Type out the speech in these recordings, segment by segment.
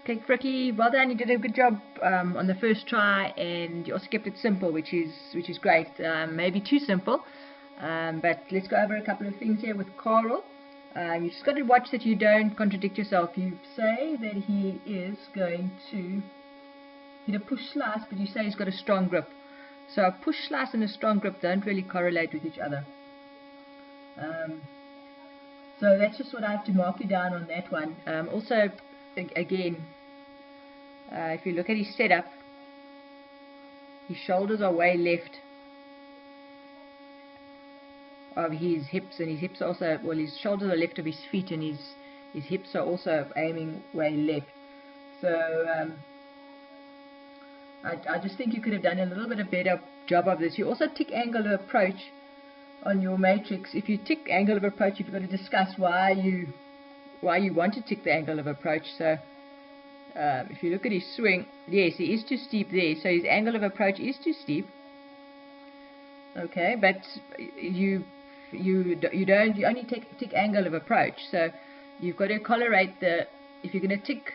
Okay, Frikkie, well done. You did a good job on the first try, and you also kept it simple, which is great. Maybe too simple, but let's go over a couple of things here with Carl. You just got to watch that you don't contradict yourself. You say that he is going to hit a push slice, but you say he's got a strong grip. So a push slice and a strong grip don't really correlate with each other. So that's just what I have to mark you down on that one. Also, again, if you look at his setup, his shoulders are way left of his hips, and his hips are also, well, his shoulders are left of his feet, and his hips are also aiming way left. So I just think you could have done a little bit of better job of this. You also tick angle of approach on your matrix. If you tick angle of approach, you've got to discuss why you want to tick the angle of approach. So if you look at his swing, yes, he is too steep there, so his angle of approach is too steep. Okay, but you only tick angle of approach, so you've got to correlate the, if you're going to tick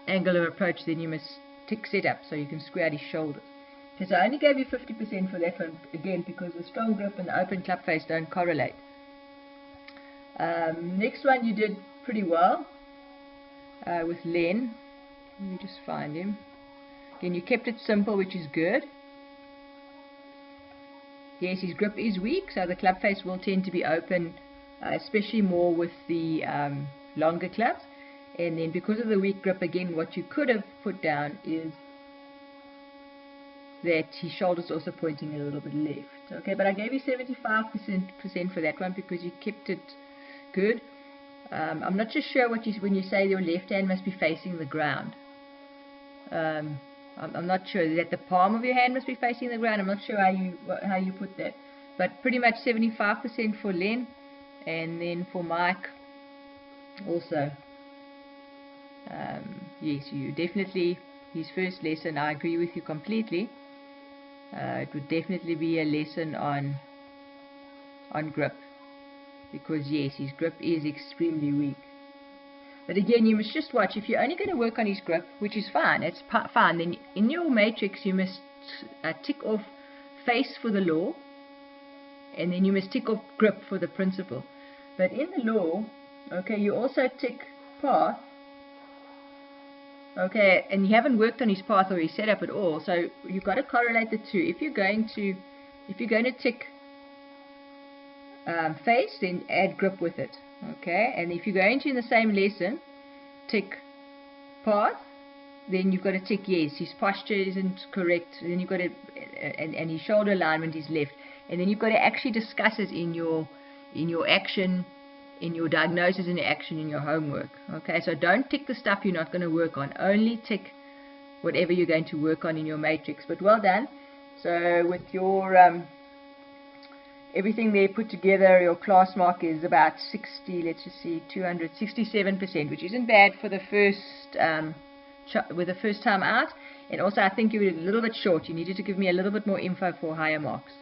angle of approach, then you must tick setup so you can square out his shoulders. Okay, so I only gave you 50% for that one, again, because the strong grip and the open club face don't correlate. Next one you did pretty well with Len. Let me just find him. Again, you kept it simple, which is good. Yes, his grip is weak, so the club face will tend to be open, especially more with the longer clubs. And then because of the weak grip, again, what you could have put down is that his shoulders also pointing a little bit left. Okay, but I gave you 75% for that one because you kept it good. I'm not just sure what when you say your left hand must be facing the ground. I'm not sure that the palm of your hand must be facing the ground. I'm not sure how you put that, but pretty much 75% for Len, and then for Mike also. Yes, you definitely, his first lesson, I agree with you completely. It would definitely be a lesson on grip, because yes, his grip is extremely weak. But again, you must just watch. If you're only going to work on his grip, which is fine, it's fine, then in your matrix you must tick off face for the law, and then you must tick off grip for the principle. But in the law, okay, you also tick path. Okay, and you haven't worked on his path or his setup at all, so you've got to correlate the two. If you're going to tick face, then add grip with it. Okay, and if you're going to, in the same lesson, tick path, then you've got to tick yes, his posture isn't correct, then you've got to, and his shoulder alignment is left, and then you've got to actually discuss it in your action, in your diagnosis, in your action, in your homework. Okay, so don't tick the stuff you're not going to work on, only tick whatever you're going to work on in your matrix. But well done. So with your everything there put together, your class mark is about 60, let's just see, 267%, which isn't bad for the first time out. And also I think you were a little bit short. You needed to give me a little bit more info for higher marks.